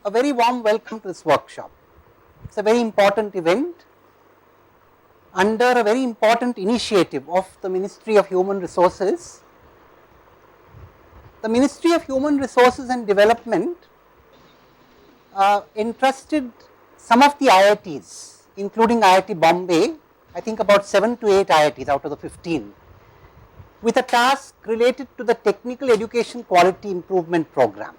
a very warm welcome to this workshop. It's a very important event under a very important initiative of the Ministry of Human Resources. The Ministry of Human Resources and Development entrusted some of the IITs, including IIT Bombay, I think about 7 to 8 IITs out of the 15, with a task related to the Technical Education Quality Improvement Program.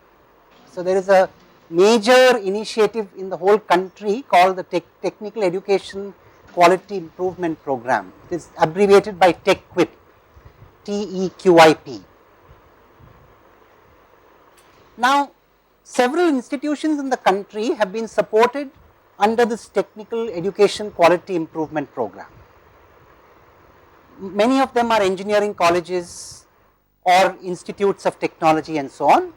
So there is a major initiative in the whole country called the Technical Education Quality Improvement Program. It is abbreviated by TEQIP, TEQIP. Now, several institutions in the country have been supported under this Technical Education Quality Improvement Program. Many of them are engineering colleges or institutes of technology and so on.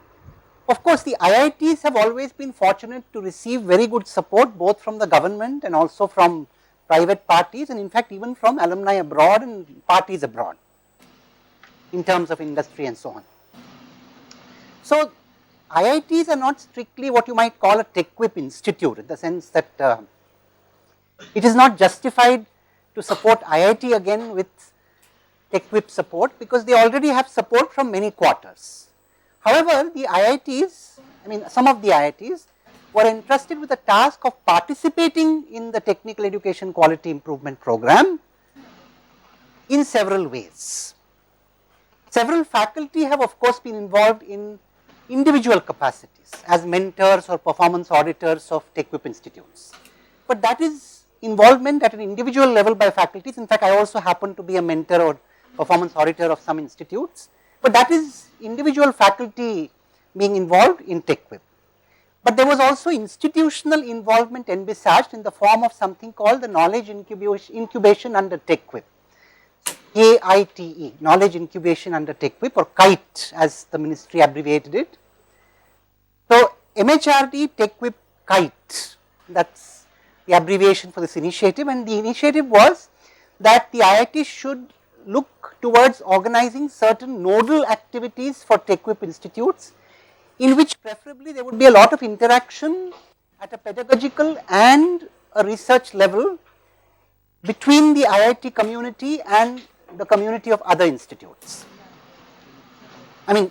Of course, the IITs have always been fortunate to receive very good support both from the government and also from private parties, and in fact even from alumni abroad and parties abroad in terms of industry and so on. So, IITs are not strictly what you might call a TEQIP institute, in the sense that it is not justified to support IIT again with TEQIP support, because they already have support from many quarters. However, the IITs, some of the IITs were entrusted with the task of participating in the Technical Education Quality Improvement Program in several ways. Several faculty have of course been involved in individual capacities as mentors or performance auditors of TEQIP institutes, but that is involvement at an individual level by faculties. In fact, I also happen to be a mentor or performance auditor of some institutes, but that is individual faculty being involved in TEQIP. But there was also institutional involvement envisaged in the form of something called the Knowledge Incubation under TEQIP, KITE, Knowledge Incubation under TEQIP, or KITE as the ministry abbreviated it. So, MHRD TEQIP KITE, that is the abbreviation for this initiative, and the initiative was that the IIT should look towards organizing certain nodal activities for TEQIP institutes, in which preferably there would be a lot of interaction at a pedagogical and a research level between the IIT community and the community of other institutes.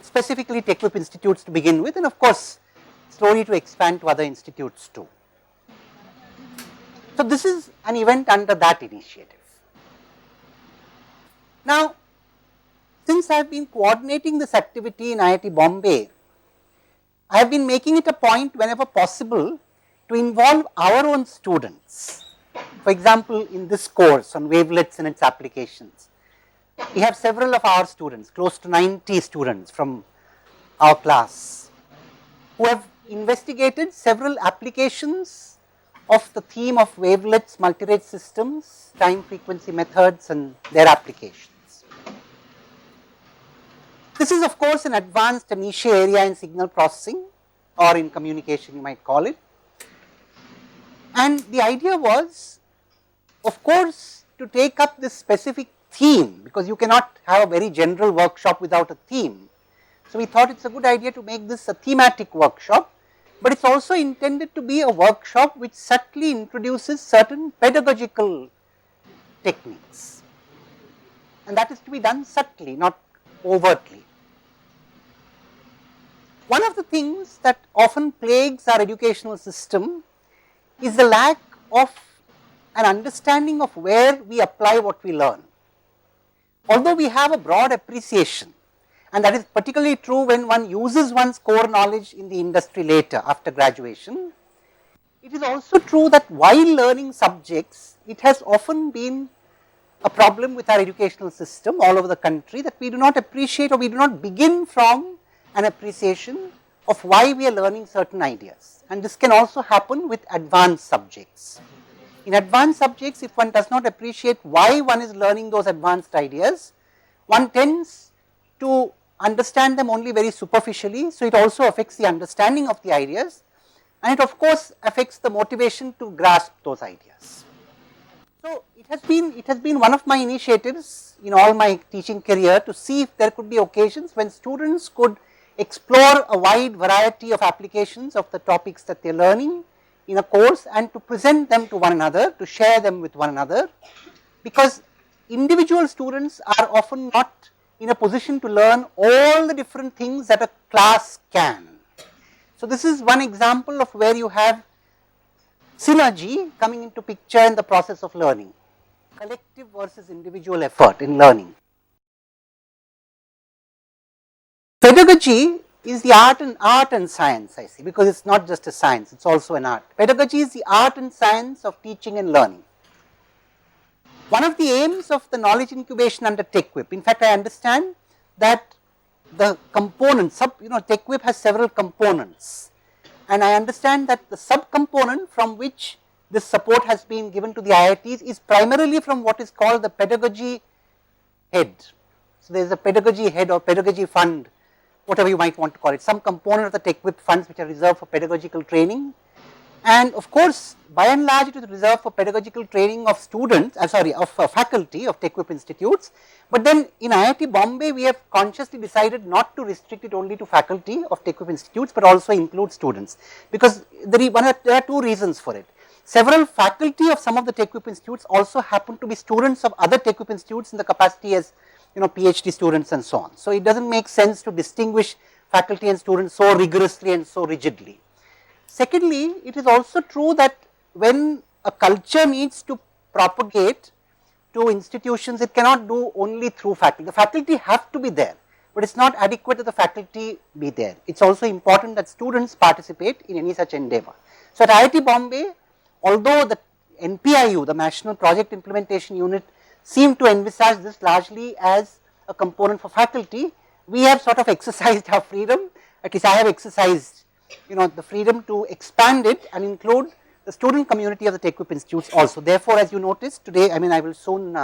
Specifically TEQIP institutes to begin with, and of course slowly to expand to other institutes too. So this is an event under that initiative. Now, since I have been coordinating this activity in IIT Bombay, I have been making it a point whenever possible to involve our own students. For example, in this course on wavelets and its applications, we have several of our students, close to 90 students from our class, who have investigated several applications of the theme of wavelets, multirate systems, time frequency methods and their applications. This is of course an advanced niche area in signal processing, or in communication you might call it. And the idea was, of course, to take up this specific theme, because you cannot have a very general workshop without a theme. So we thought it's a good idea to make this a thematic workshop, but it's also intended to be a workshop which subtly introduces certain pedagogical techniques. And that is to be done subtly, not overtly. One of the things that often plagues our educational system is the lack of an understanding of where we apply what we learn. Although we have a broad appreciation, and that is particularly true when one uses one's core knowledge in the industry later after graduation, it is also true that while learning subjects, it has often been a problem with our educational system all over the country that we do not appreciate, or we do not begin from an appreciation of why we are learning certain ideas. And this can also happen with advanced subjects. In advanced subjects, if one does not appreciate why one is learning those advanced ideas, one tends to understand them only very superficially, so it also affects the understanding of the ideas, and it of course affects the motivation to grasp those ideas. So it has been one of my initiatives in all my teaching career to see if there could be occasions when students could explore a wide variety of applications of the topics that they are learning in a course and to present them to one another, to share them with one another, because individual students are often not in a position to learn all the different things that a class can. So, this is one example of where you have synergy coming into picture in the process of learning, collective versus individual effort in learning. Pedagogy is the art and science, I see, because it's not just a science, it's also an art. Pedagogy is the art and science of teaching and learning. One of the aims of the knowledge incubation under TechWhip, in fact, I understand that the components, TechWhip has several components, and I understand that the subcomponent from which this support has been given to the IITs is primarily from what is called the pedagogy head. So, there is a pedagogy head or pedagogy fund, whatever you might want to call it, some component of the TechWhip funds which are reserved for pedagogical training. And of course, by and large it is reserved for pedagogical training of students, of faculty of TechWhip institutes. But then in IIT Bombay, we have consciously decided not to restrict it only to faculty of TechWhip institutes, but also include students, because there are two reasons for it. Several faculty of some of the TechWhip institutes also happen to be students of other TechWhip institutes in the capacity as PhD students and so on. So, it does not make sense to distinguish faculty and students so rigorously and so rigidly. Secondly, it is also true that when a culture needs to propagate to institutions, it cannot do only through faculty. The faculty have to be there, but it is not adequate that the faculty be there. It is also important that students participate in any such endeavor. So, at IIT Bombay, although the NPIU, the National Project Implementation Unit, seem to envisage this largely as a component for faculty, we have sort of exercised our freedom, at least I have exercised the freedom to expand it and include the student community of the TechWhip institutes also. Therefore, as you notice today, I will soon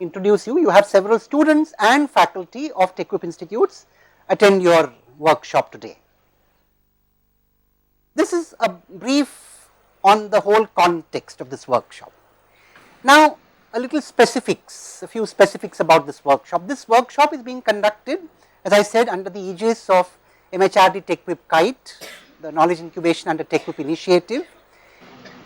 introduce you, you have several students and faculty of TechWhip institutes attend your workshop today. This is a brief on the whole context of this workshop. Now, a little specifics, a few specifics about this workshop. This workshop is being conducted, as I said, under the aegis of MHRD TechWhip KITE, the Knowledge Incubation under TechWhip initiative.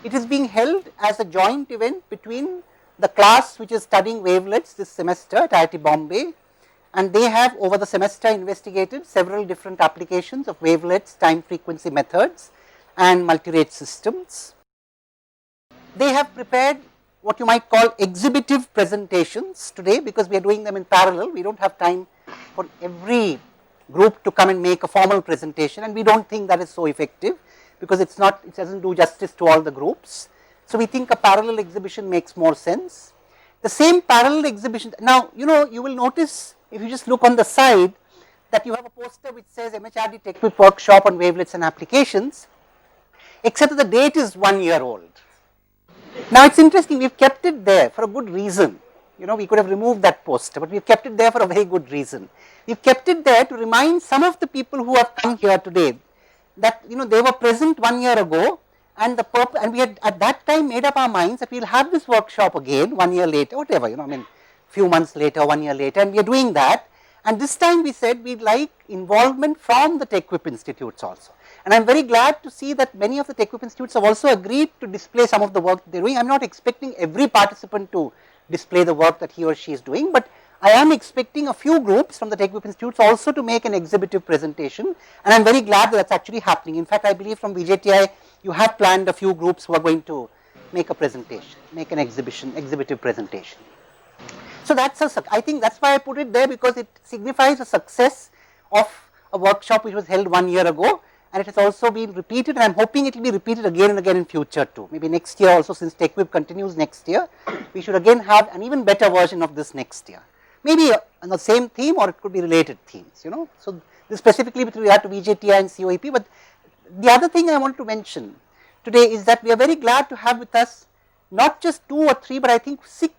It is being held as a joint event between the class which is studying wavelets this semester at IIT Bombay, and they have over the semester investigated several different applications of wavelets, time frequency methods and multi-rate systems. They have prepared what you might call exhibitive presentations today, because we are doing them in parallel. We do not have time for every group to come and make a formal presentation, and we do not think that is so effective, because it does not do justice to all the groups. So, we think a parallel exhibition makes more sense. The same parallel exhibition, now you will notice if you just look on the side that you have a poster which says MHRD TechWhip workshop on wavelets and applications, except that the date is 1 year old. Now, it is interesting, we have kept it there for a good reason. We could have removed that poster, but we have kept it there for a very good reason. We have kept it there to remind some of the people who have come here today that they were present 1 year ago, and and we had at that time made up our minds that we will have this workshop again 1 year later, whatever, few months later, 1 year later, and we are doing that. And this time we said we would like involvement from the TechWhip institutes also. And I am very glad to see that many of the TechWhip institutes have also agreed to display some of the work they are doing. I am not expecting every participant to display the work that he or she is doing, but I am expecting a few groups from the TechWhip institutes also to make an exhibitive presentation, and I am very glad that is actually happening. In fact, I believe from VJTI you have planned a few groups who are going to make a presentation, make an exhibitive presentation. So, I think that is why I put it there, because it signifies a success of a workshop which was held 1 year ago, and it has also been repeated, and I am hoping it will be repeated again and again in future too. Maybe next year also, since TechWhip continues next year, we should again have an even better version of this next year. Maybe on the same theme, or it could be related themes, So, this specifically with regard to VJTI and COEP, but the other thing I want to mention today is that we are very glad to have with us not just 2 or 3, but I think 6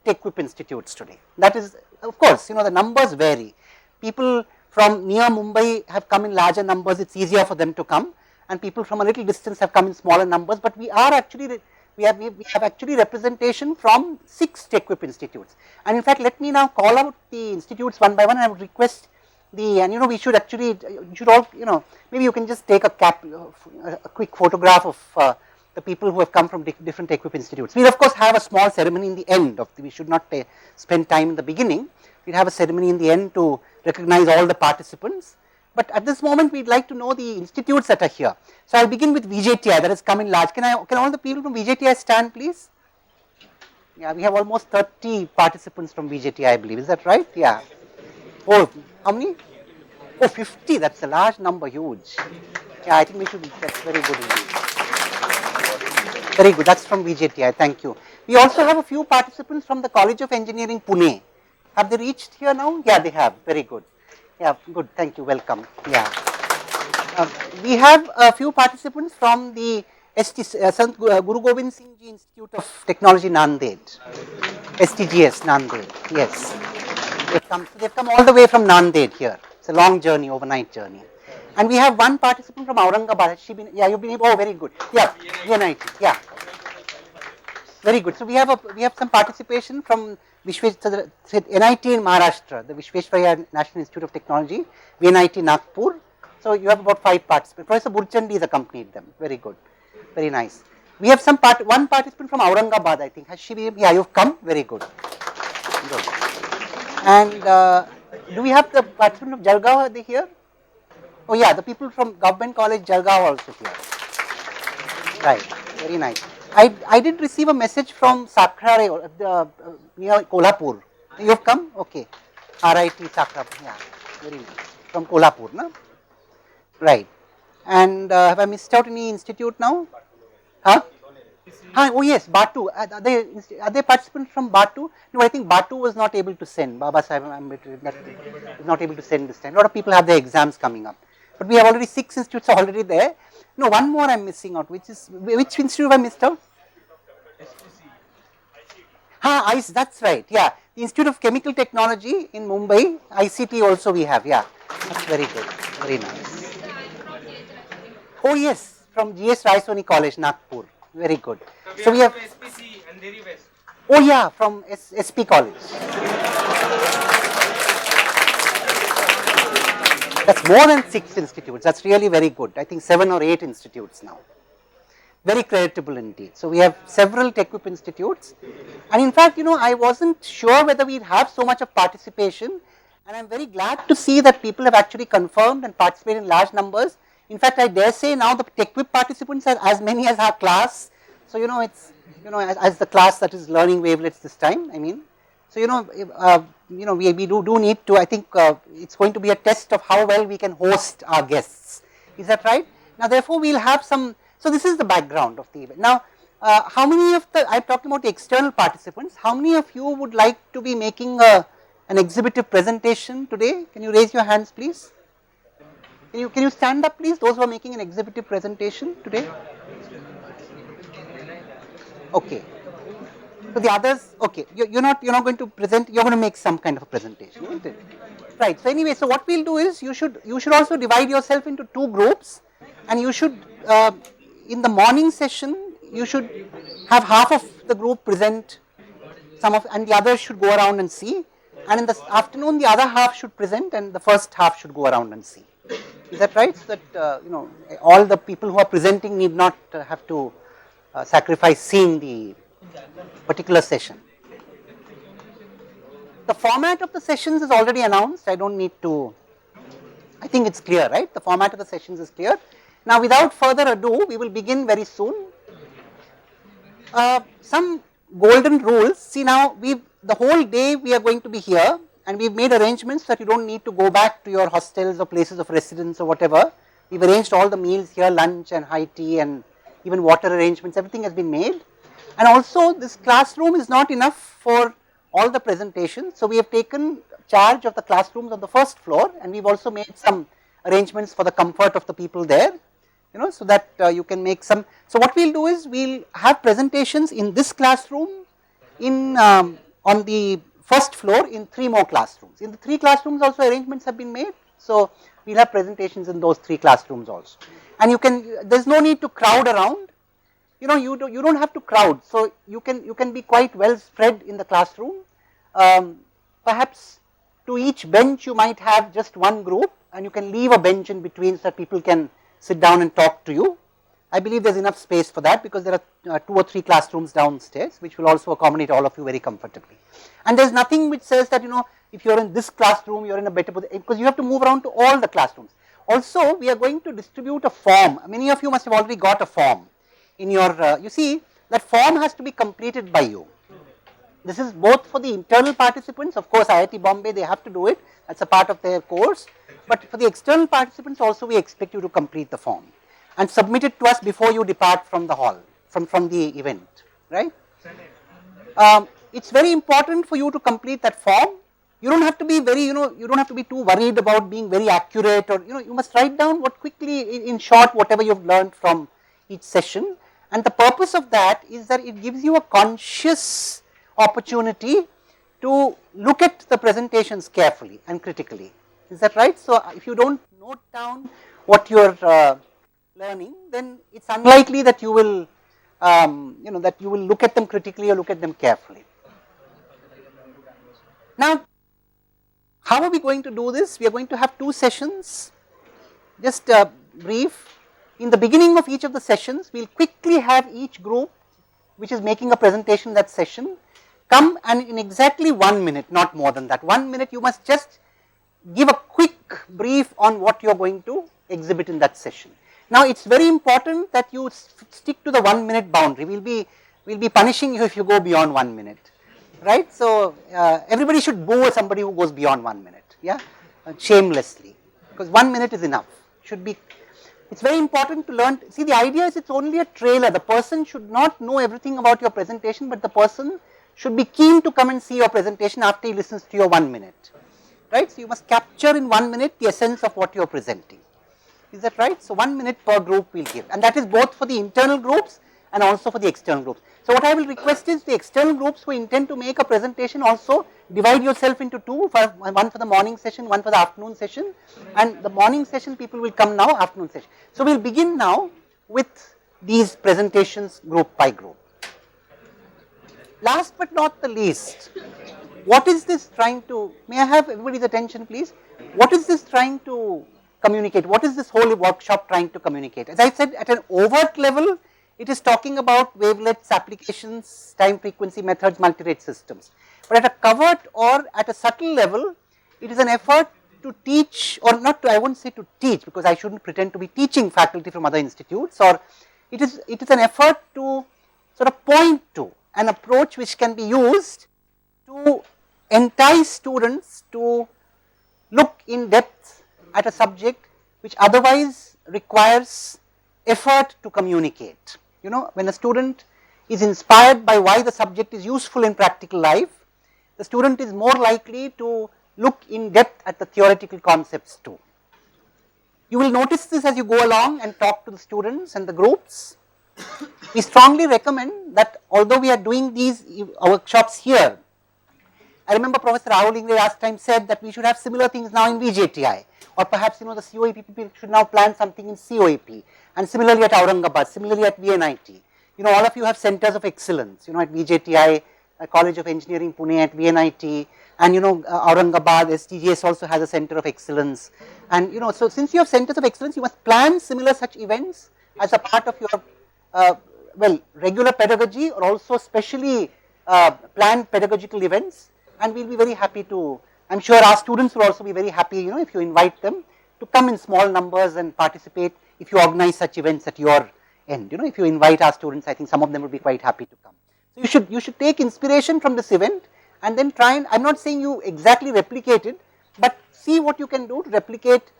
TechWhip institutes today. That is, of course, the numbers vary. People from near Mumbai have come in larger numbers, it is easier for them to come, and people from a little distance have come in smaller numbers, but we have actually representation from 6 TechWhip institutes. And in fact, let me now call out the institutes one by one, and I would request and we should actually, you should all, maybe you can just take a quick photograph of the people who have come from different equip institutes. We'll of course have a small ceremony in the end we should not spend time in the beginning. We'll have a ceremony in the end to recognize all the participants. But at this moment, we'd like to know the institutes that are here. So I'll begin with VJTI that has come in large. Can all the people from VJTI stand, please? Yeah, we have almost 30 participants from VJTI, I believe. Is that right? Yeah. Oh, how many? Oh, 50. That's a large number, huge. Yeah, I think we should. That's very good indeed. Very good. That's from VJTI. Thank you. We also have a few participants from the College of Engineering, Pune. Have they reached here now? Yeah, they have. Very good. Yeah, good. Thank you. Welcome. Yeah. We have a few participants from the Sant Guru Gobind Singh Ji Institute of Technology, Nanded. STGS, Nanded. Yes. They've come all the way from Nanded here. It's a long journey, overnight journey. And we have one participant from Aurangabad. Has she been? Yeah, you've been. Oh, very good. Yeah, VNIT. Yeah. Very good. So we have some participation from NIT in Maharashtra, the Vishveshwaraya National Institute of Technology, VNIT Nagpur. So you have about 5 participants. Professor Burchandi has accompanied them. Very good. Very nice. We have one participant from Aurangabad, I think. Has she been? Yeah, you've come. Very good. Good. And do we have the participant of Jalgaon? Are they here? Oh yeah, the people from Government College Jalgaon are also here. Right. Very nice. I did receive a message from Sakrare, near Kolhapur. You have come? Okay. RIT Sakrare, yeah, very nice. From Kolhapur, no? Right. And have I missed out any institute now? Huh? Oh yes, Batu. Are they participants from Batu? No, I think Batu was not able to send. Baba Sahib Ambedkar was not able to send this time. A lot of people have their exams coming up. But we have already 6 institutes already there. No, one more I'm missing out. Which institute have I missed out? ICE, that's right. Yeah, the Institute of Chemical Technology in Mumbai, ICT also we have. Yeah, that's very good. Very nice. Oh yes, from GS Raisoni College, Nagpur. Very good. So we have SPC and Andheri West. Oh yeah, from SP College. That's more than 6 institutes. That's really very good. I think 7 or 8 institutes now. Very creditable indeed. So we have several TechWhip institutes, and in fact, I wasn't sure whether we'd have so much of participation, and I'm very glad to see that people have actually confirmed and participated in large numbers. In fact, I dare say now the TechWhip participants are as many as our class. So it's as the class that is learning wavelets this time. I mean, so we do need to. I think it's going to be a test of how well we can host our guests. Is that right? Now, therefore, we'll have some. So this is the background of the event. Now, how many of I'm talking about the external participants, how many of you would like to be making an exhibitive presentation today? Can you raise your hands please? Can you stand up please, those who are making an exhibitive presentation today? Okay. So the others, okay, you're not going to present, you're going to make some kind of a presentation, isn't it? Right. So anyway, so what we'll do is you should also divide yourself into 2 groups, and you should in the morning session, you should have half of the group present and the others should go around and see. And in the afternoon, the other half should present and the first half should go around and see. Is that right? So that, all the people who are presenting need not have to sacrifice seeing the particular session. The format of the sessions is already announced. I don't need to, I think it's clear, right? The format of the sessions is clear. Now, without further ado, we will begin very soon. Some golden rules. See now, the whole day we are going to be here, and we've made arrangements that you don't need to go back to your hostels or places of residence or whatever. We've arranged all the meals here, lunch and high tea and even water arrangements, everything has been made. And also this classroom is not enough for all the presentations. So we have taken charge of the classrooms on the first floor, and we've also made some arrangements for the comfort of the people there. So that you can make some. So what we'll do is we'll have presentations in this classroom, on the first floor in 3 more classrooms. In the 3 classrooms also arrangements have been made. So we'll have presentations in those 3 classrooms also. And there's no need to crowd around. You don't have to crowd. So you can be quite well spread in the classroom. Perhaps to each bench you might have just one group, and you can leave a bench in between so that people can sit down and talk to you. I believe there is enough space for that because there are 2 or 3 classrooms downstairs which will also accommodate all of you very comfortably. And there is nothing which says that if you are in this classroom you are in a better position, because you have to move around to all the classrooms. Also we are going to distribute a form. Many of you must have already got a form in your, you see that form has to be completed by you. This is both for the internal participants, of course IIT Bombay they have to do it, that is a part of their course, but for the external participants also we expect you to complete the form and submit it to us before you depart from the hall, from the event, right. It is very important for you to complete that form. You don't have to be very, you don't have to be too worried about being very accurate, or you must write down what quickly in short whatever you have learned from each session, and the purpose of that is that it gives you a conscious opportunity to look at the presentations carefully and critically. Is that right? So if you don't note down what you are learning, then it's unlikely that you will, that you will look at them critically or look at them carefully. Now, how are we going to do this? We are going to have 2 sessions, just brief. In the beginning of each of the sessions, we will quickly have each group which is making a presentation that session come and in exactly 1 minute, not more than that, 1 minute you must just give a quick brief on what you are going to exhibit in that session. Now it is very important that you stick to the 1 minute boundary. We will be punishing you if you go beyond 1 minute, right. So everybody should boo somebody who goes beyond 1 minute, yeah, shamelessly, because 1 minute is enough. Should be, it's very important to learn. See, the idea is it's only a trailer. The person should not know everything about your presentation, but the person should be keen to come and see your presentation after he listens to your 1 minute, right. So you must capture in 1 minute the essence of what you are presenting. Is that right? So 1 minute per group we will give, and that is both for the internal groups and also for the external groups. So what I will request is the external groups who intend to make a presentation also divide yourself into 2, one for the morning session, one for the afternoon session, and the morning session people will come now, afternoon session. So we will begin now with these presentations group by group. Last but not the least, what is this trying to, may I have everybody's attention please, what is this trying to communicate, what is this whole workshop trying to communicate? As I said, at an overt level, it is talking about wavelets, applications, time frequency methods, multi-rate systems. But at a covert or at a subtle level, it is an effort to teach, or not to, I won't say to teach, because I shouldn't pretend to be teaching faculty from other institutes, or it is an effort to sort of point to an approach which can be used to entice students to look in depth at a subject which otherwise requires effort to communicate. When a student is inspired by why the subject is useful in practical life, the student is more likely to look in depth at the theoretical concepts too. You will notice this as you go along and talk to the students and the groups. We strongly recommend that although we are doing these workshops here, I remember Professor Rahul Ingre last time said that we should have similar things now in VJTI, or perhaps the COEP people should now plan something in COEP, and similarly at Aurangabad, similarly at VNIT. All of you have centers of excellence, at VJTI, College of Engineering Pune, at VNIT, and Aurangabad, STGS also has a center of excellence. And so since you have centers of excellence, you must plan similar such events as a part of your regular pedagogy, or also specially planned pedagogical events, and we will be very happy to, I am sure our students will also be very happy, if you invite them to come in small numbers and participate if you organize such events at your end. If you invite our students, I think some of them will be quite happy to come. So you should take inspiration from this event and then try and, I am not saying you exactly replicate it, but see what you can do to replicate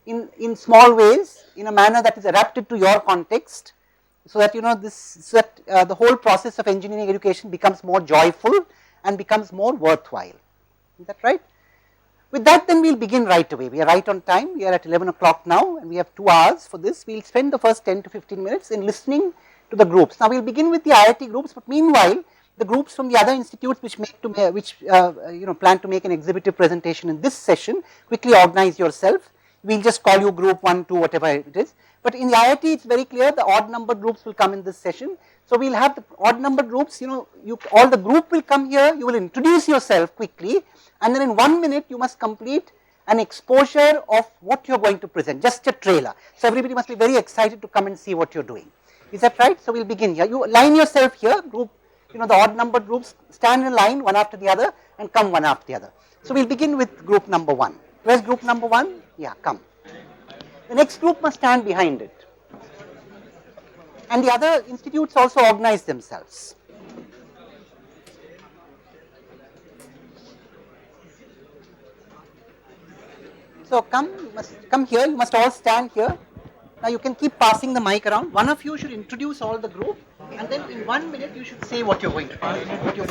in small ways, in a manner that is adapted to your context, so that the whole process of engineering education becomes more joyful and becomes more worthwhile. Is that right? With that, then we will begin right away. We are right on time. We are at 11 o'clock now, and we have 2 hours for this. We will spend the first 10 to 15 minutes in listening to the groups. Now we will begin with the IIT groups, but meanwhile the groups from the other institutes which plan to make an exhibitive presentation in this session, quickly organize yourself. We will just call you group 1, 2, whatever it is. But in the IIT, it's very clear the odd number groups will come in this session. So we'll have the odd number groups, all the group will come here, you will introduce yourself quickly, and then in 1 minute you must complete an exposure of what you're going to present, just a trailer. So everybody must be very excited to come and see what you're doing. Is that right? So we'll begin here. You line yourself here, group, the odd number groups stand in line one after the other and come one after the other. So we'll begin with group number 1. Where's group number 1? Yeah, come. The next group must stand behind it. And the other institutes also organize themselves. So come here, you must all stand here. Now you can keep passing the mic around. One of you should introduce all the group, and then in 1 minute you should say what you're going to do.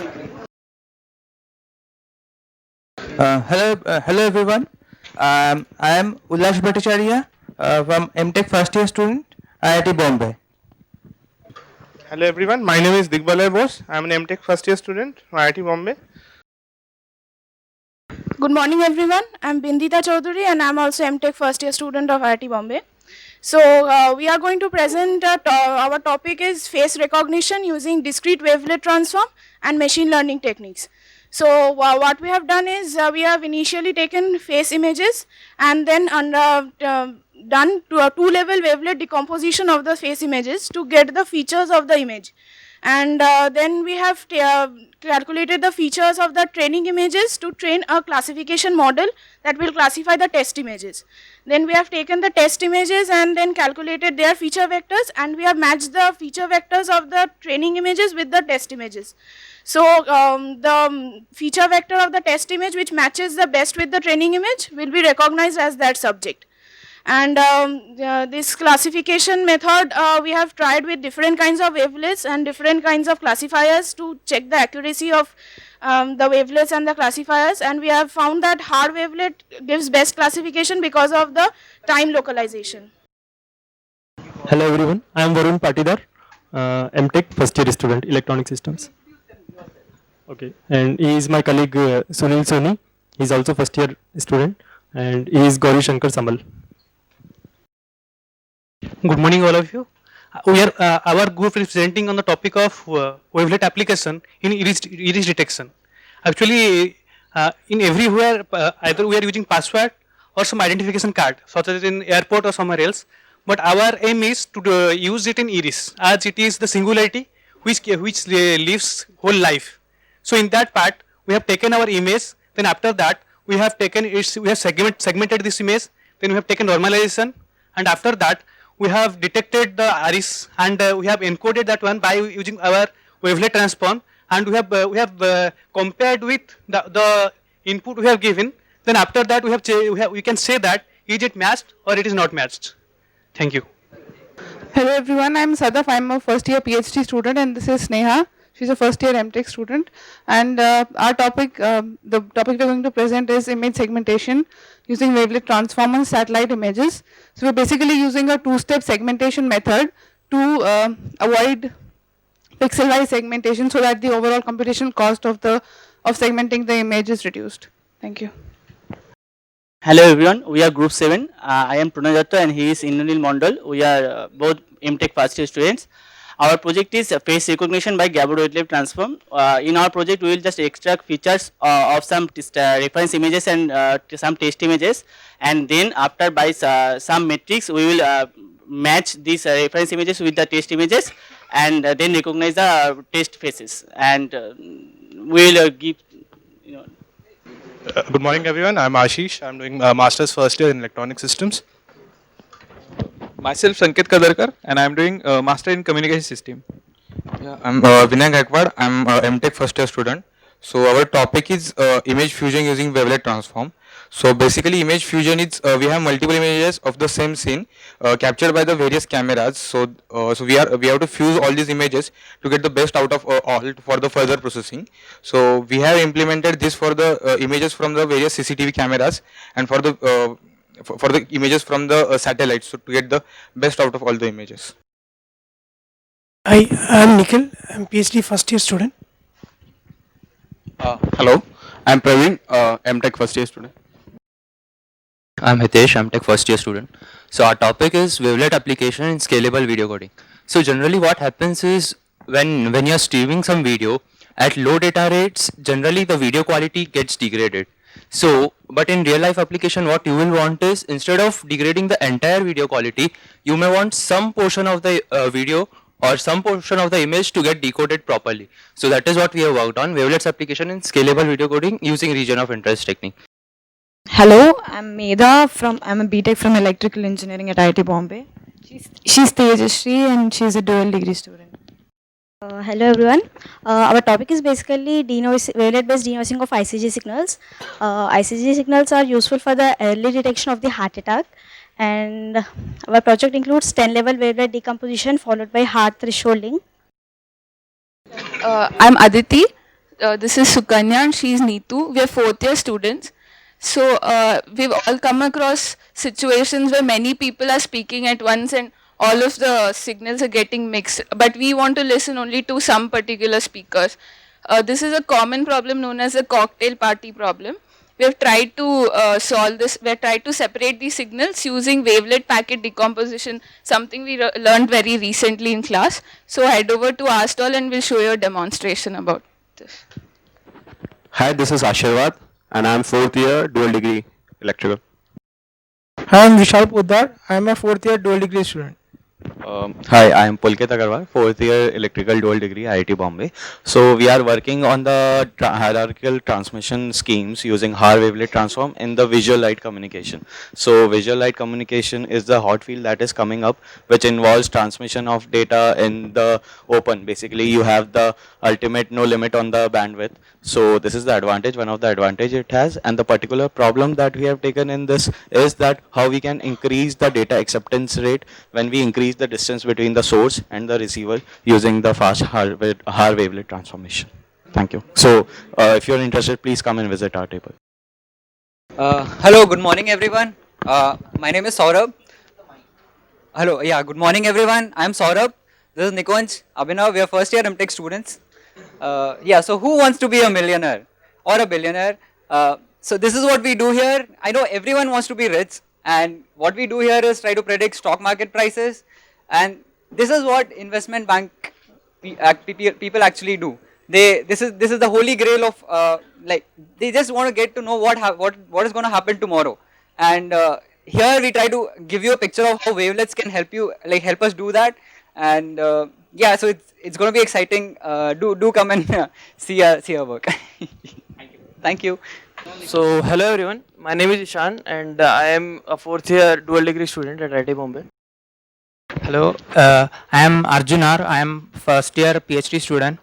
Hello everyone. I am Ullash Bhattacharya from MTech first year student, IIT Bombay. Hello everyone, my name is Digbalay Bose. I am an MTech first year student from IIT Bombay. Good morning everyone, I am Bindita Chaudhary and I am also MTech first year student of IIT Bombay. So we are going to present, our topic is face recognition using discrete wavelet transform and machine learning techniques. So what we have done is we have initially taken face images and then done to a two-level wavelet decomposition of the face images to get the features of the image. And then we have calculated the features of the training images to train a classification model that will classify the test images. Then we have taken the test images and then calculated their feature vectors, and we have matched the feature vectors of the training images with the test images. So the feature vector of the test image which matches the best with the training image will be recognized as that subject. And this classification method we have tried with different kinds of wavelets and different kinds of classifiers to check the accuracy of the wavelets and the classifiers, and we have found that hard wavelet gives best classification because of the time localization. Hello everyone, I am Varun Patidar, MTech first year student, Electronic Systems. Okay, and he is my colleague Sunil Soni, he is also first year student, and he is Gauri Shankar Samal. Good morning all of you. Our group is presenting on the topic of wavelet application in iris detection. Actually, in everywhere, either we are using password or some identification card, such as in airport or somewhere else. But our aim is to use it in iris, as it is the singularity which lives whole life. So in that part, we have taken our image. Then after that, we have taken we have segmented this image. Then we have taken normalization, and after that, we have detected the iris, and we have encoded that one by using our wavelet transform, and we have compared with the input we have given. Then after that we can say that is it matched or it is not matched. Thank you. Hello everyone, I am Sadaf. I am a first year PhD student, and this is Sneha. She is a first year MTech student, and our topic, the topic we are going to present is image segmentation using wavelet transform on satellite images. So we are basically using a two-step segmentation method to avoid pixel-wise segmentation, so that the overall computational cost of segmenting the image is reduced. Thank you. Hello everyone, we are group 7. I am Pranay Datta and he is Indranil Mondal. We are both MTech first year students. Our project is face recognition by Gabor wavelet transform. In our project, we will just extract features of some reference images and some test images, and then after by some metrics, we will match these reference images with the test images, and then recognize the test faces, and we will give. Good morning everyone, I am Ashish. I am doing Masters first year in Electronic Systems. Myself Sanket Kadarkar, and I am doing Master in Communication System. Yeah, I am Vinay Gaikwad. I am MTech first year student. So our topic is image fusion using wavelet transform. So basically image fusion is we have multiple images of the same scene captured by the various cameras. So we have to fuse all these images to get the best out of all for the further processing. So we have implemented this for the images from the various CCTV cameras and for the images from the satellites, so to get the best out of all the images. I am Nikhil. I am PhD first year student. Hello, I am Praveen, MTech first year student. I'm Hitesh, I'm Tech first year student. So our topic is wavelet application in scalable video coding. So generally what happens is when you're streaming some video at low data rates, generally the video quality gets degraded. So, but in real life application, what you will want is instead of degrading the entire video quality, you may want some portion of the video or some portion of the image to get decoded properly. So that is what we have worked on, wavelets application in scalable video coding using region of interest technique. Hello, I'm Medha I'm a BTech from Electrical Engineering at IIT Bombay. She's Tejashree and she's a dual degree student. Hello everyone. Our topic is basically wavelet based denoising of ICG signals. ICG signals are useful for the early detection of the heart attack, and our project includes 10-level wavelet decomposition followed by heart thresholding. I'm Aditi. This is Sukanya and she's Neetu. We are fourth year students. So we've all come across situations where many people are speaking at once and all of the signals are getting mixed, but we want to listen only to some particular speakers. This is a common problem known as the cocktail party problem. We have tried to solve this. We have tried to separate these signals using wavelet packet decomposition, something we learned very recently in class. So head over to our stall and we'll show you a demonstration about this. Hi, this is Ashirwad and I'm fourth year dual degree electrical. Hi, I'm Vishal Poddar. I'm a fourth year dual degree student. Hi, I am Pulkit Agarwal, fourth year electrical dual degree IIT Bombay. So we are working on the hierarchical transmission schemes using Haar wavelet transform in the visual light communication. So visual light communication is the hot field that is coming up, which involves transmission of data in the open. Basically, you have the ultimate no limit on the bandwidth. So this is the advantage, one of the advantage it has, and the particular problem that we have taken in this is that how we can increase the data acceptance rate when we increase the distance between the source and the receiver using the fast Haar wavelet transformation. Thank you. So if you're interested, please come and visit our table. Hello, good morning everyone. My name is Saurabh. Hello, yeah, good morning everyone. I'm Saurabh. This is Nikunj, Abhinav. We are first year MTech students. Yeah, so who wants to be a millionaire or a billionaire? So this is what we do here. I know everyone wants to be rich, and what we do here is try to predict stock market prices, and this is what investment bank people actually do. This is the holy grail of like they just want to get to know what is going to happen tomorrow, and here we try to give you a picture of how wavelets can help us do that, and yeah, so it's going to be exciting. Do come and see our work. Thank you. So hello everyone, my name is Ishan and I am a fourth year dual degree student at IIT Bombay. Hello, I am Arjunar. I am first year PhD student.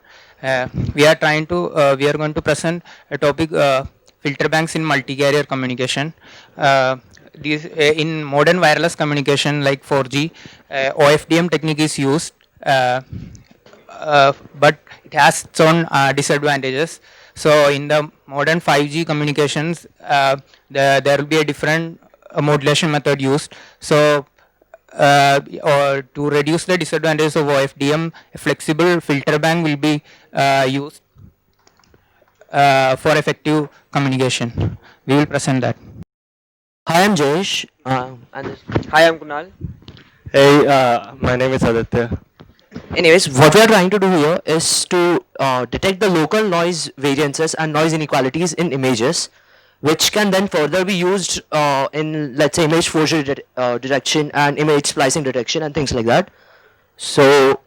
We are going to present a topic, filter banks in multi-carrier communication. These in modern wireless communication like 4G, OFDM technique is used, but it has its own disadvantages. So in the modern 5G communications, there will be a different modulation method used. So or to reduce the disadvantages of OFDM, a flexible filter bank will be used for effective communication. We will present that. Hi, I'm Jayesh. Hi, I'm Kunal. Hey, my name is Aditya. Anyways, what we are trying to do here is to detect the local noise variances and noise inequalities in images, which can then further be used in, let's say, image exposure detection and image splicing detection and things like that. So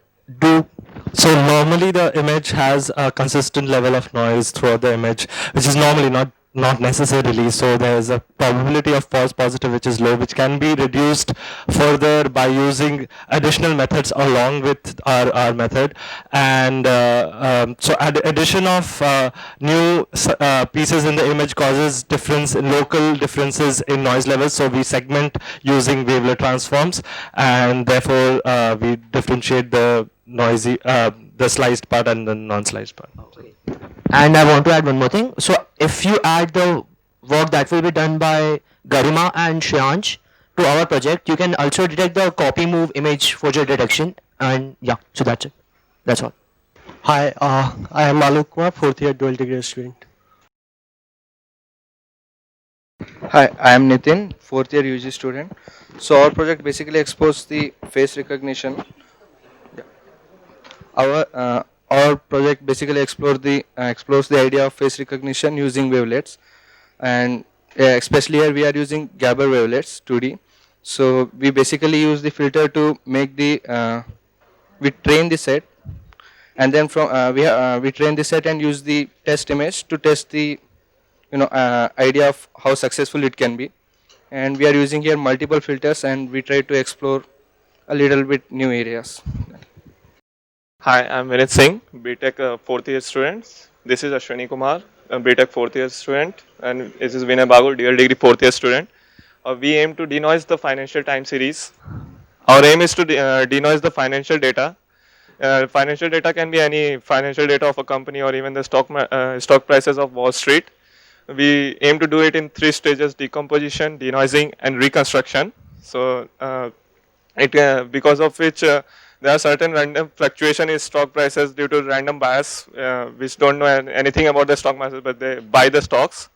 normally the image has a consistent level of noise throughout the image, which is normally not necessarily. So there is a probability of false positive which is low, which can be reduced further by using additional methods along with our method. And so addition of new pieces in the image causes local differences in noise levels. So we segment using wavelet transforms, and therefore we differentiate the noisy, the sliced part and the non-sliced part. Okay. And I want to add one more thing. So if you add the work that will be done by Garima and Shreyansh to our project, you can also detect the copy move image exposure detection. And yeah, so that's it. That's all. Hi, I am Alok Kumar, fourth year dual degree student. Hi, I am Nitin, fourth year UG student. So our project basically explores the face recognition. Yeah. Our project basically explores the idea of face recognition using wavelets, and especially here we are using Gabor wavelets 2D. So we basically use the filter to make we train the set, and then we train the set and use the test image to test the idea of how successful it can be. And we are using here multiple filters, and we try to explore a little bit new areas. Hi, I'm Vinit Singh, BTech fourth year student. This is Ashwini Kumar, BTech fourth year student, and this is Vinay Bagul, dual degree fourth year student. We aim to denoise the financial time series. Our aim is to denoise the financial data. Financial data can be any financial data of a company or even the stock prices of Wall Street. We aim to do it in 3 stages: decomposition, denoising, and reconstruction. So, because of which there are certain random fluctuation in stock prices due to random bias, which don't know anything about the stock market, but they buy the stocks.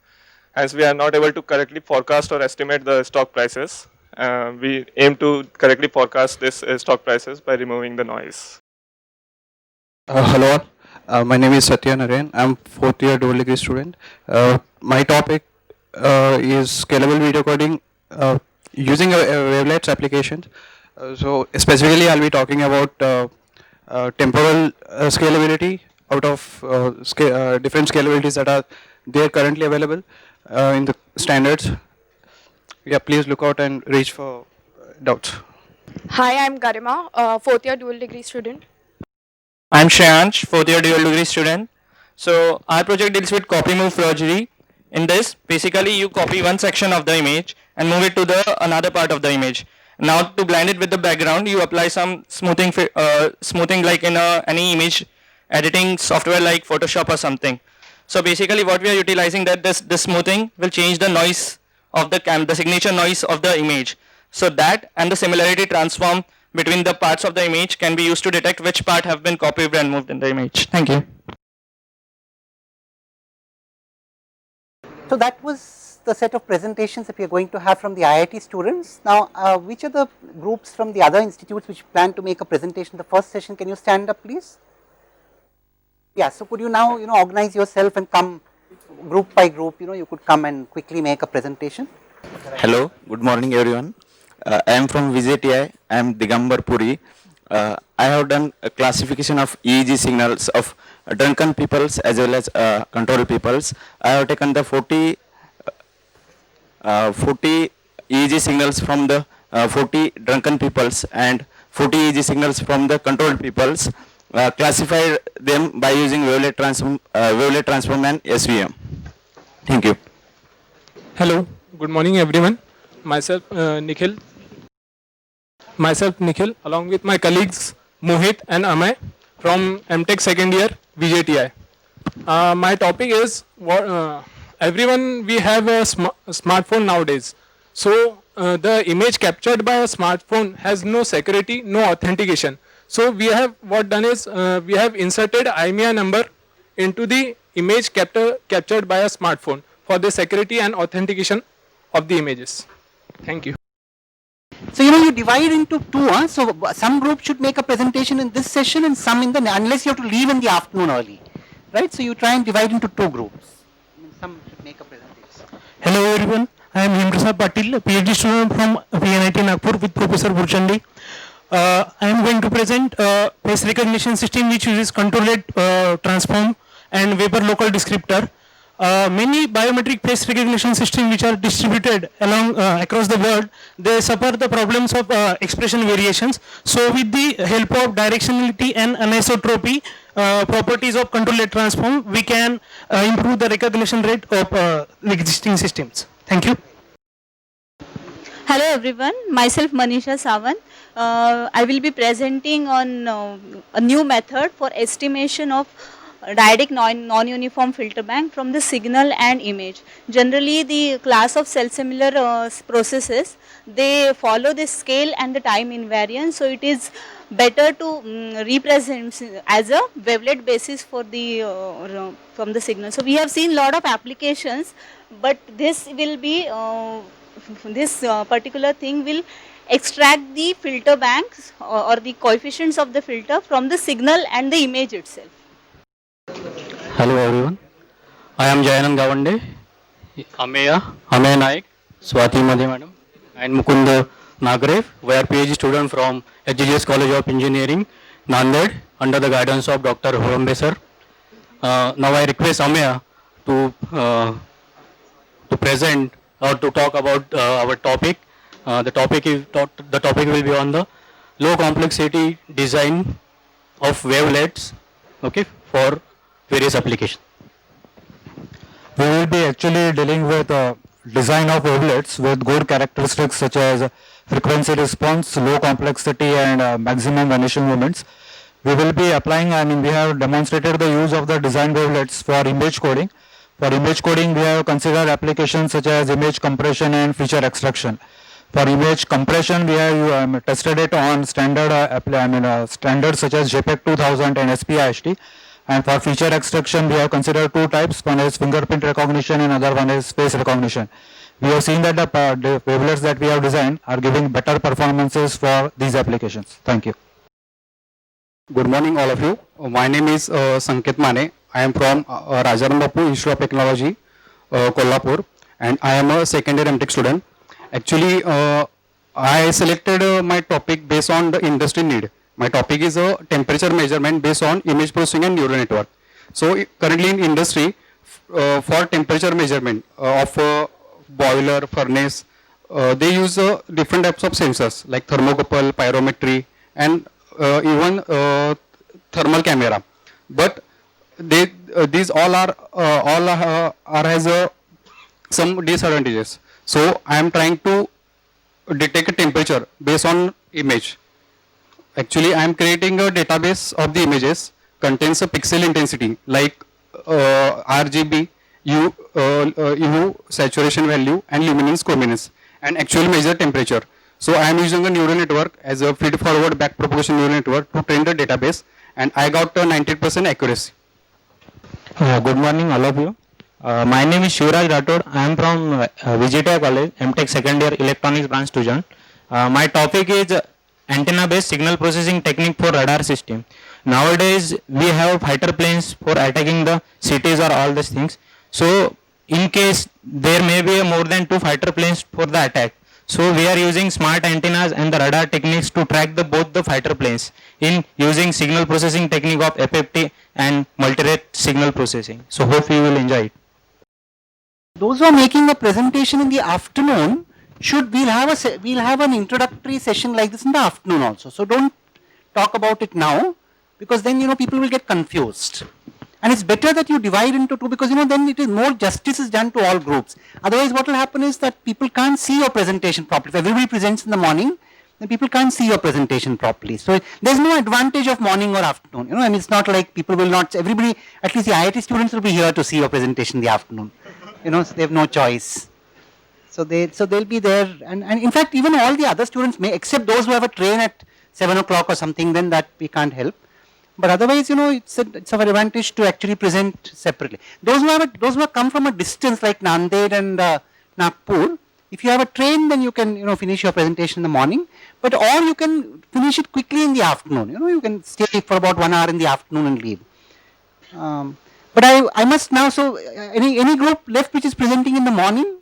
Hence, we are not able to correctly forecast or estimate the stock prices. We aim to correctly forecast this stock prices by removing the noise. Hello, my name is Satya Narayan. I'm fourth year dual degree student. My topic is scalable video coding using wavelets applications. So specifically, I'll be talking about temporal scalability out of different scalabilities that are there currently available in the standards. Yeah, please look out and reach for doubts. Hi, I'm Garima, fourth year dual degree student. I'm Shreyansh, fourth year dual degree student. So our project deals with copy move forgery. In this, basically you copy one section of the image and move it to the another part of the image. Now to blend it with the background, you apply some smoothing like in any image editing software like Photoshop or something. So basically what we are utilizing that this smoothing will change the noise of the signature noise of the image. So that and the similarity transform between the parts of the image can be used to detect which part have been copied and moved in the image. Thank you. So that was the set of presentations that we are going to have from the IIT students. Now, which are the groups from the other institutes which plan to make a presentation? The first session, can you stand up please? Yeah, so could you now, organize yourself and come group by group, you could come and quickly make a presentation. Hello, good morning everyone. I am from VJTI. I am Digambar Puri. I have done a classification of EEG signals of drunken peoples as well as controlled peoples. I have taken the 40 EEG signals from the 40 drunken peoples and 40 EEG signals from the controlled peoples, classified them by using wavelet transform and SVM. Thank you. Hello, good morning everyone. Myself Nikhil, along with my colleagues Mohit and Amay from MTech second year VJTI. My topic is everyone we have a smartphone nowadays. So the image captured by a smartphone has no security, no authentication. So we have what done is we have inserted IMEI number into the image captured by a smartphone for the security and authentication of the images. Thank you. So you divide into two, huh? So some group should make a presentation in this session and some in the, unless you have to leave in the afternoon early, right? So you try and divide into 2 groups. Some should make a presentation. Hello everyone, I am Himprasad Patil, a PhD student from PNIT Nagpur with Professor Burchandi. I am going to present a face recognition system which uses controlled transform and Weber local descriptor. Many biometric face recognition systems which are distributed across the world, they suffer the problems of expression variations. So with the help of directionality and anisotropy properties of controlled transform, we can improve the recognition rate of existing systems. Thank you. Hello everyone, myself Manisha Sawant. I will be presenting on a new method for estimation of dyadic non-uniform filter bank from the signal and image. Generally the class of cell similar processes, they follow the scale and the time invariance, so it is better to represent as a wavelet basis for the from the signal. So we have seen lot of applications but this will be this particular thing will extract the filter banks or the coefficients of the filter from the signal and the image itself. Hello everyone, I am Jayanand Gavande, Ameya Naik, Swati Madhe madam, and Mukund Nagrev. We are PhD student from HGGS College of Engineering, Nanded, under the guidance of Dr. Horambe sir. Now I request Ameya to present or to talk about our topic. The topic will be on the low complexity design of wavelets, okay, for various applications. We will be actually dealing with design of wavelets with good characteristics such as frequency response, low complexity and maximum vanishing moments. We will be applying, we have demonstrated the use of the design wavelets for image coding. For image coding, we have considered applications such as image compression and feature extraction. For image compression, we have tested it on standard standards such as JPEG 2000 and SPI-HT. And for feature extraction, we have considered two types. One is fingerprint recognition and other one is face recognition. We have seen that the wavelets that we have designed are giving better performances for these applications. Thank you. Good morning all of you. My name is Sanket Mane. I am from Rajaram Bapu Institute of Technology, Kolhapur, and I am a second year MTech student. Actually, I selected my topic based on the industry need. My topic is a temperature measurement based on image processing and neural network. So currently in industry, for temperature measurement of a boiler, furnace, they use different types of sensors like thermocouple, pyrometry, and even thermal camera. But these all has some disadvantages. So I am trying to detect a temperature based on image. Actually, I am creating a database of the images, contains a pixel intensity like RGB, UV, saturation value, and luminance, chrominance, and actually measure temperature. So I am using a neural network as a feed-forward backpropagation neural network to train the database, and I got a 90% accuracy. Good morning, all of you. My name is Shivraj Rathod. I am from VGTI College, MTech second year electronics branch student. My topic is antenna based signal processing technique for radar system. Nowadays we have fighter planes for attacking the cities or all these things. So in case there may be more than 2 fighter planes for the attack, so we are using smart antennas and the radar techniques to track both the fighter planes in using signal processing technique of FFT and multi-rate signal processing. So hope you will enjoy it. Those who are making a presentation in the afternoon, we'll have an introductory session like this in the afternoon also. So don't talk about it now, because then people will get confused. And it's better that you divide into two, because then it is more justice is done to all groups. Otherwise what will happen is that people can't see your presentation properly. If everybody presents in the morning, then people can't see your presentation properly. So there's no advantage of morning or afternoon, and it's not like people will not, everybody, at least the IIT students will be here to see your presentation in the afternoon. So they have no choice. So they'll be there, and in fact even all the other students may, except those who have a train at 7 o'clock or something, then that we can't help. But otherwise, it's of advantage to actually present separately. Those who have come from a distance like Nanded and Nagpur, if you have a train, then you can finish your presentation in the morning. But or you can finish it quickly in the afternoon. You can stay for about 1 hour in the afternoon and leave. But I must now. So any group left which is presenting in the morning?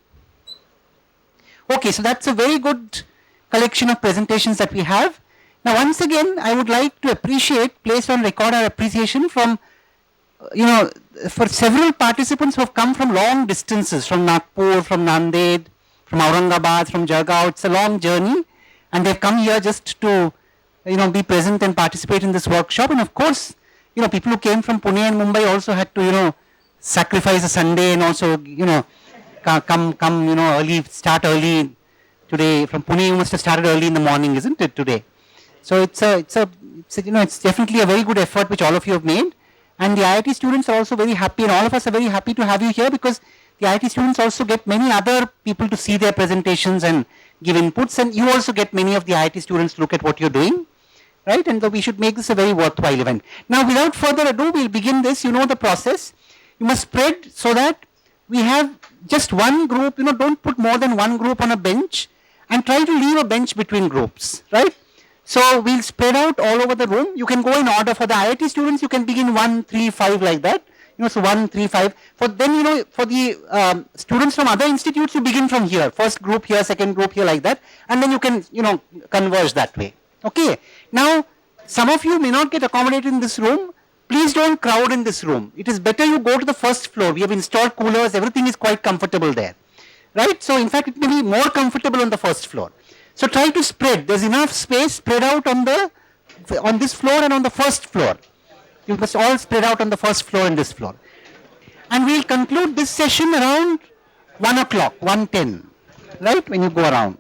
Okay, so that's a very good collection of presentations that we have. Now once again, I would like to place on record our appreciation from, for several participants who have come from long distances, from Nagpur, from Nanded, from Aurangabad, from Jalgaon. It's a long journey, and they've come here just to, be present and participate in this workshop. And of course, people who came from Pune and Mumbai also had to, sacrifice a Sunday and also, come, early, start early today. From Pune, you must have started early in the morning, isn't it, today? So it's definitely a very good effort which all of you have made, and the IIT students are also very happy, and all of us are very happy to have you here, because the IIT students also get many other people to see their presentations and give inputs, and you also get many of the IIT students to look at what you're doing, right? And so we should make this a very worthwhile event. Now without further ado, we'll begin this. You know the process. You must spread so that we have just one group, don't put more than one group on a bench and try to leave a bench between groups, right? So we'll spread out all over the room. You can go in order. For the IIT students, you can begin 1, 3, 5 like that. So 1, 3, 5. For then, for the students from other institutes, you begin from here. First group here, second group here like that. And then you can, converge that way. Okay. Now, some of you may not get accommodated in this room. Please don't crowd in this room. It is better you go to the first floor. We have installed coolers. Everything is quite comfortable there. Right? So in fact, it may be more comfortable on the first floor. So try to spread. There's enough space spread out on this floor and on the first floor. You must all spread out on the first floor and this floor. And we'll conclude this session around 1 o'clock, 1:10, right? When you go around.